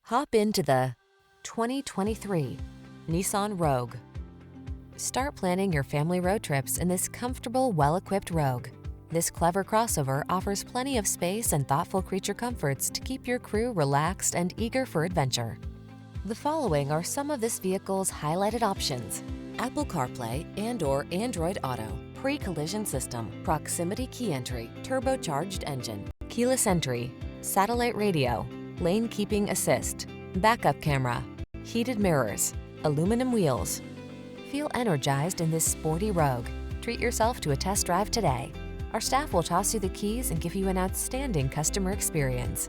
Hop into the 2023 Nissan Rogue. Start planning your family road trips in this comfortable, well-equipped Rogue. This clever crossover offers plenty of space and thoughtful creature comforts to keep your crew relaxed and eager for adventure. The following are some of this vehicle's highlighted options: Apple CarPlay and/or Android Auto, pre-collision system, proximity key entry, turbocharged engine, keyless entry, satellite radio, lane keeping assist, backup camera, heated mirrors, aluminum wheels. Feel energized in this sporty Rogue. Treat yourself to a test drive today. Our staff will toss you the keys and give you an outstanding customer experience.